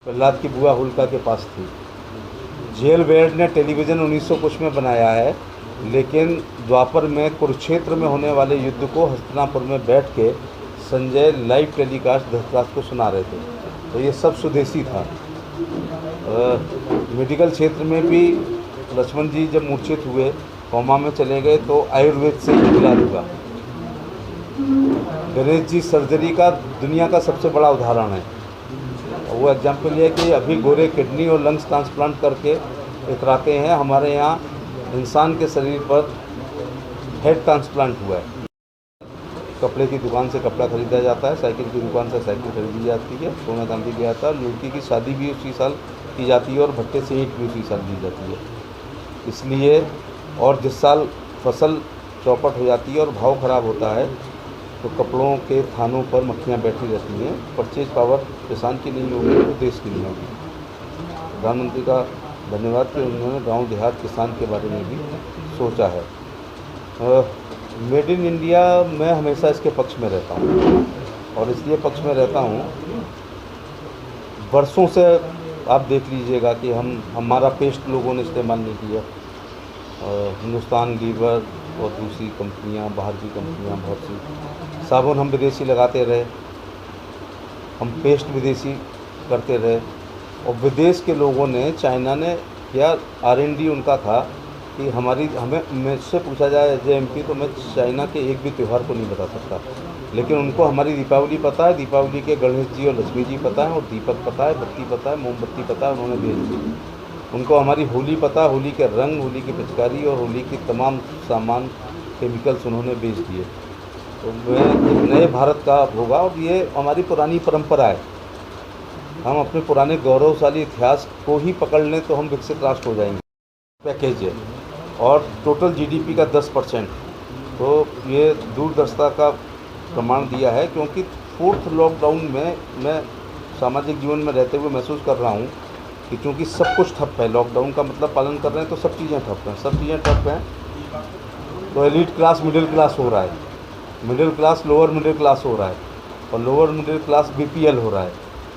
प्रहलाद की बुआ होलिका के पास थी। जेल बेर्ड ने टेलीविज़न 1900 कुछ में बनाया है, लेकिन द्वापर में कुरुक्षेत्र में होने वाले युद्ध को हस्तिनापुर में बैठ के संजय लाइव टेलीकास्ट धृतराष्ट्र को सुना रहे थे। तो ये सब स्वदेशी था। मेडिकल क्षेत्र में भी लक्ष्मण जी जब मूर्छित हुए, कोमा में चले गए, तो आयुर्वेद से इलाज हुआ। गणेश जी सर्जरी का दुनिया का सबसे बड़ा उदाहरण है। वो एग्जाम्पल ये है कि अभी गोरे किडनी और लंग्स ट्रांसप्लांट करके इतराते हैं। हमारे यहाँ इंसान के शरीर पर हेड ट्रांसप्लांट हुआ है। कपड़े की दुकान से कपड़ा खरीदा जाता है, साइकिल की दुकान से साइकिल खरीदी जाती है, सोना चांदी दिया जाता है, लड़की की शादी भी उसी साल की जाती है और भट्टे से ईंट भी उसी साल दी जाती है। इसलिए और जिस साल फसल चौपट हो जाती है और भाव ख़राब होता है, तो कपड़ों के थानों पर मक्खियाँ बैठी रहती हैं। परचेज पावर किसान की नहीं होगी तो देश की नहीं होगी। प्रधानमंत्री का धन्यवाद कि उन्होंने गांव देहात किसान के बारे में भी सोचा है। मेड इन इंडिया मैं हमेशा इसके पक्ष में रहता हूँ, और इसलिए पक्ष में रहता हूँ, वर्षों से आप देख लीजिएगा कि हमारा पेस्ट लोगों ने इस्तेमाल नहीं किया। हिंदुस्तान लीवर और दूसरी कंपनियां, बाहर की कंपनियां, बहुत सी साबुन हम विदेशी लगाते रहे, हम पेस्ट विदेशी करते रहे, और विदेश के लोगों ने, चाइना ने क्या R&D उनका था कि हमें मुझसे पूछा जाए एज MP तो मैं चाइना के एक भी त्यौहार को नहीं बता सकता, लेकिन उनको हमारी दीपावली पता है, दीपावली के गणेश जी और लक्ष्मी जी पता है, और दीपक पता है, बत्ती पता है, मोमबत्ती पता है, उन्होंने भेज दी। उनको हमारी होली पता, होली के रंग, होली की पिचकारी और होली की तमाम सामान केमिकल्स उन्होंने बेच दिए। तो मैं एक नए भारत का होगा, और ये हमारी पुरानी परंपरा है। हम अपने पुराने गौरवशाली इतिहास को ही पकड़ लें तो हम विकसित राष्ट्र हो जाएंगे। पैकेज है और टोटल GDP का 10%। तो ये दूरदर्शिता का प्रमाण दिया है, क्योंकि 4th लॉकडाउन में मैं सामाजिक जीवन में रहते हुए महसूस कर रहा हूँ कि चूँकि सब कुछ ठप है, लॉकडाउन का मतलब पालन कर रहे हैं, तो सब चीज़ें ठप हैं, सब चीज़ें ठप हैं। तो एलीट क्लास मिडिल क्लास हो रहा है, middle class lower middle class हो रहा है, और लोअर मिडिल क्लास BPL हो रहा है,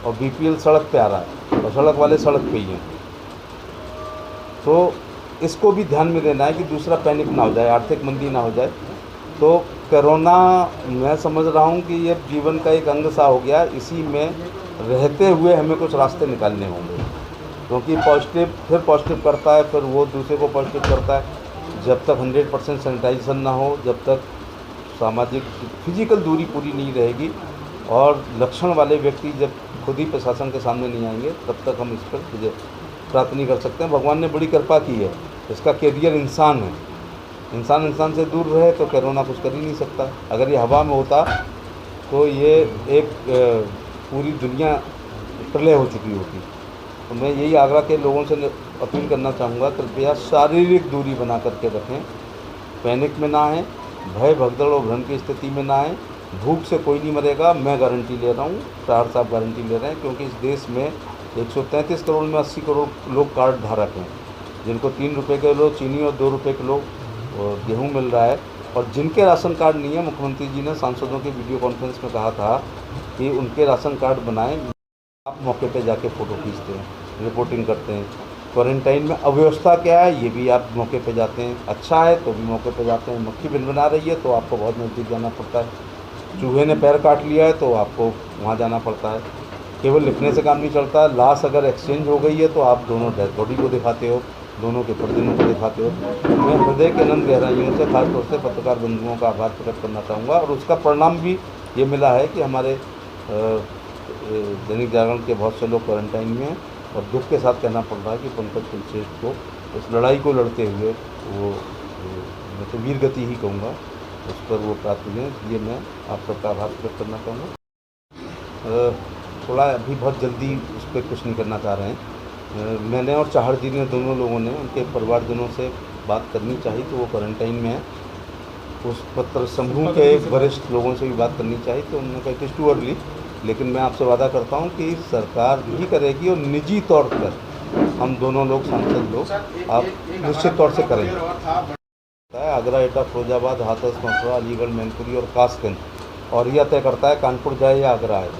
और BPL सड़क पे आ रहा है, और सड़क वाले सड़क पे ही हैं। तो इसको भी ध्यान में देना है कि दूसरा पैनिक ना हो जाए, आर्थिक मंदी ना हो जाए। तो कोरोना मैं समझ रहा हूँ कि ये जीवन का एक अंग सा हो गया। इसी में रहते हुए हमें कुछ रास्ते निकालने होंगे, क्योंकि पॉजिटिव फिर पॉजिटिव करता है, फिर वो दूसरे को पॉजिटिव करता है। जब तक 100% सैनिटाइजेशन ना हो, जब तक सामाजिक फिजिकल दूरी पूरी नहीं रहेगी, और लक्षण वाले व्यक्ति जब खुद ही प्रशासन के सामने नहीं आएंगे, तब तक हम इस पर विजय प्राप्त नहीं कर सकते हैं। भगवान ने बड़ी कृपा की है, इसका कैरियर इंसान है। इंसान से दूर रहे तो कोरोना कुछ कर ही नहीं सकता। अगर ये हवा में होता तो ये एक पूरी दुनिया प्रलय हो चुकी होती। तो मैं यही आगरा के लोगों से अपील करना चाहूँगा, कृपया शारीरिक दूरी बना करके रखें, पैनिक में ना आएँ, भय भगदड़ और भ्रम की स्थिति में ना आएँ। भूख से कोई नहीं मरेगा, मैं गारंटी ले रहा हूँ, चार साहब गारंटी ले रहे हैं, क्योंकि इस देश में 133 करोड़ में 80 करोड़ लोग कार्ड धारक हैं, जिनको 3 रुपये किलो चीनी और 2 रुपये किलो गेहूँ मिल रहा है। और जिनके राशन कार्ड नहीं है, मुख्यमंत्री जी ने सांसदों के वीडियो कॉन्फ्रेंस में कहा था कि उनके राशन कार्ड बनाएं। आप मौके पे जाके फ़ोटो खींचते हैं, रिपोर्टिंग करते हैं। क्वारंटाइन में अव्यवस्था क्या है, ये भी आप मौके पे जाते हैं। अच्छा है तो भी मौके पे जाते हैं। मक्खी भिनभिना रही है तो आपको बहुत नज़दीक जाना पड़ता है। चूहे ने पैर काट लिया है तो आपको वहाँ जाना पड़ता है। केवल लिखने से काम नहीं चलता। लाश अगर एक्सचेंज हो गई है तो आप दोनों डेड बॉडी को दिखाते हो, दोनों के परिजनों को दिखाते हो। मैं हृदय के अनंत गहराइयों से खासतौर से पत्रकार बंधुओं का आभार प्रकट करना चाहूँगा, और उसका परिणाम भी ये मिला है कि हमारे दैनिक जागरण के बहुत से लोग क्वारंटाइन में हैं, और दुख के साथ कहना पड़ रहा है कि पंकज कुलश्रेष्ठ को उस लड़ाई को लड़ते हुए वो मैं तो वीर गति ही कहूँगा, उस पर वो प्राप्त हुए। ये मैं आप सबका आभार प्रकट करना चाहूँगा। थोड़ा अभी बहुत जल्दी उस पर कुछ नहीं करना चाह रहे हैं। मैंने और चाहर जी ने, दोनों लोगों ने उनके परिवारजनों से बात करनी चाहिए, तो वो क्वारंटाइन में है। उस पत्र समूह के वरिष्ठ लोगों से भी बात करनी चाहिए, तो उन्होंने कहा इट इज़ टू अर्ली। लेकिन मैं आपसे वादा करता हूं कि सरकार ही करेगी, और निजी तौर पर हम दोनों लोग, सांसद लोग, आप निश्चित तौर से करेंगे। आगरा, एटा, फिरोजाबाद, हाथरस, मथुरा, अलीगढ़, मैनपुरी और कासगंज, और यह तय करता है कानपुर जाए या आगरा आए।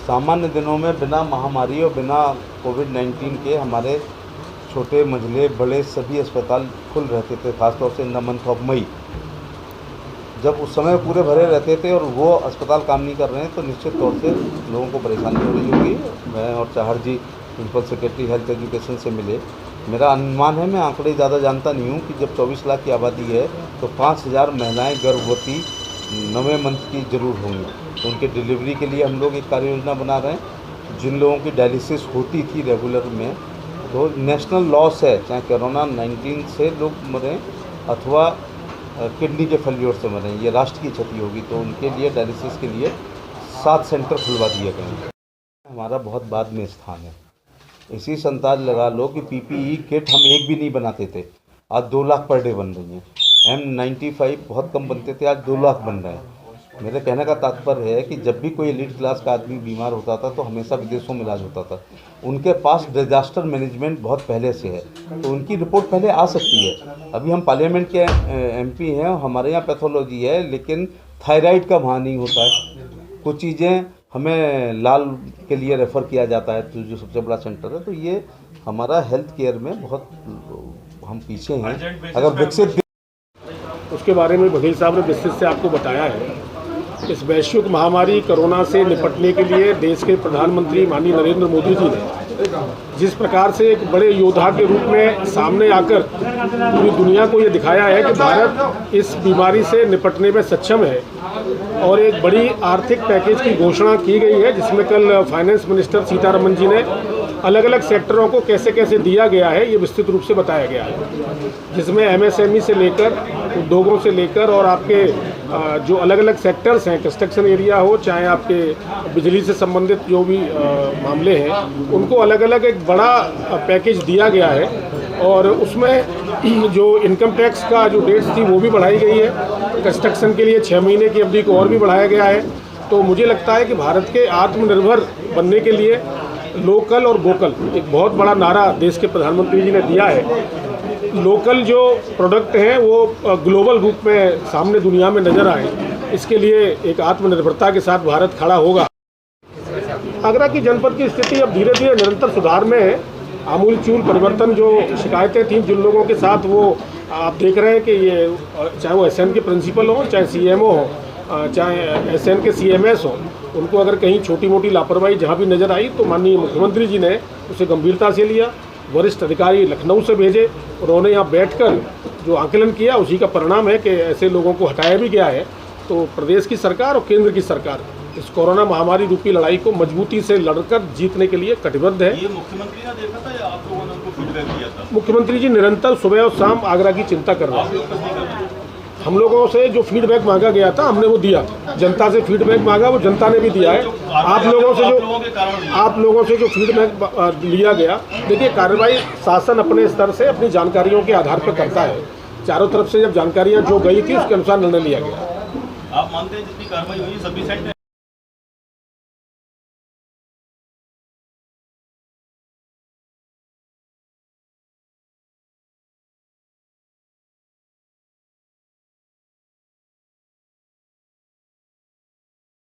सामान्य दिनों में बिना महामारी और बिना कोविड-19 के हमारे छोटे मझले बड़े सभी अस्पताल खुल रहते थे, खासतौर से in the month of May. जब उस समय पूरे भरे रहते थे और वो अस्पताल काम नहीं कर रहे हैं तो निश्चित तौर से लोगों को परेशानी हो रही होगी। मैं और चाहर जी प्रिंसिपल सेक्रेटरी हेल्थ एजुकेशन से मिले। मेरा अनुमान है, मैं आंकड़े ज़्यादा जानता नहीं हूँ, कि जब 24 लाख की आबादी है तो 5000 महिलाएं गर्भवती 9वें मंथ की ज़रूर होंगी। तो उनके डिलीवरी के लिए हम लोग एक कार्य योजना बना रहे हैं। जिन लोगों की डायलिसिस होती थी रेगुलर में, तो नेशनल लॉस है, चाहे कोरोना 19 से लोग मरें अथवा किडनी के फेल्योर से मरें, ये राष्ट्र की क्षति होगी। तो उनके लिए डायलिसिस के लिए 7 सेंटर खुलवा दिए गए हैं। हमारा बहुत बाद में स्थान है। इसी से अंदाज लगा लो कि PPE किट हम एक भी नहीं बनाते थे, आज 2 लाख पर डे बन रही हैं। M95 बहुत कम बनते थे, आज 2 लाख बन रहे हैं। मेरे कहने का तात्पर्य है कि जब भी कोई एलीट क्लास का आदमी बीमार होता था तो हमेशा विदेशों में इलाज होता था। उनके पास डिजास्टर मैनेजमेंट बहुत पहले से है, तो उनकी रिपोर्ट पहले आ सकती है। अभी हम पार्लियामेंट के MP हैं, हमारे यहाँ पैथोलॉजी है, लेकिन थायराइड का वहाँ नहीं होता है। कुछ चीज़ें हमें लाल के लिए रेफ़र किया जाता है, तो जो सबसे बड़ा सेंटर है। तो ये हमारा हेल्थ केयर में बहुत हम पीछे हैं। अगर विकसित उसके बारे में बघेल साहब ने विस्तृत से आपको बताया है। इस वैश्विक महामारी कोरोना से निपटने के लिए देश के प्रधानमंत्री माननीय नरेंद्र मोदी जी ने जिस प्रकार से एक बड़े योद्धा के रूप में सामने आकर पूरी दुनिया को ये दिखाया है कि भारत इस बीमारी से निपटने में सक्षम है, और एक बड़ी आर्थिक पैकेज की घोषणा की गई है, जिसमें कल फाइनेंस मिनिस्टर सीतारमण जी ने अलग अलग सेक्टरों को कैसे कैसे दिया गया है ये विस्तृत रूप से बताया गया है, जिसमें MSME से लेकर उद्योगों से लेकर और आपके जो अलग अलग सेक्टर्स हैं, कंस्ट्रक्शन एरिया हो चाहे आपके बिजली से संबंधित जो भी मामले हैं, उनको अलग अलग एक बड़ा पैकेज दिया गया है। और उसमें जो इनकम टैक्स का जो डेट्स थी वो भी बढ़ाई गई है। कंस्ट्रक्शन के लिए 6 महीने की अवधि को और भी बढ़ाया गया है। तो मुझे लगता है कि भारत के आत्मनिर्भर बनने के लिए लोकल और वोकल एक बहुत बड़ा नारा देश के प्रधानमंत्री जी ने दिया है। लोकल जो प्रोडक्ट हैं वो ग्लोबल रूप में सामने दुनिया में नज़र आए, इसके लिए एक आत्मनिर्भरता के साथ भारत खड़ा होगा। आगरा की जनपद की स्थिति अब धीरे धीरे निरंतर सुधार में है। आमूल चूल परिवर्तन, जो शिकायतें थीं जिन लोगों के साथ, वो आप देख रहे हैं कि ये चाहे वो SN के प्रिंसिपल हों, चाहे CMO हो, चाहे SN के CMS हो, उनको अगर कहीं छोटी मोटी लापरवाही जहाँ भी नज़र आई तो माननीय मुख्यमंत्री जी ने उसे गंभीरता से लिया। वरिष्ठ अधिकारी लखनऊ से भेजे, उन्होंने यहाँ बैठकर जो आकलन किया उसी का परिणाम है कि ऐसे लोगों को हटाया भी गया है। तो प्रदेश की सरकार और केंद्र की सरकार इस कोरोना महामारी रूपी लड़ाई को मजबूती से लड़कर जीतने के लिए कटिबद्ध है। ये मुख्यमंत्री ने देखा था या आप लोगों ने उनको फीडबैक दिया था? मुख्यमंत्री जी निरंतर सुबह और शाम आगरा की चिंता कर रहे हैं। हम लोगों से जो फीडबैक मांगा गया था हमने वो दिया, जनता से फीडबैक मांगा वो जनता ने भी दिया है। आप लोगों से जो फीडबैक लिया गया, देखिए कार्रवाई शासन अपने स्तर से अपनी जानकारियों के आधार पर करता है। चारों तरफ से जब जानकारियां जो गई थी उसके अनुसार निर्णय लिया गया। आप मानते हैं जितनी कार्रवाई हुई सफिशिएंट है?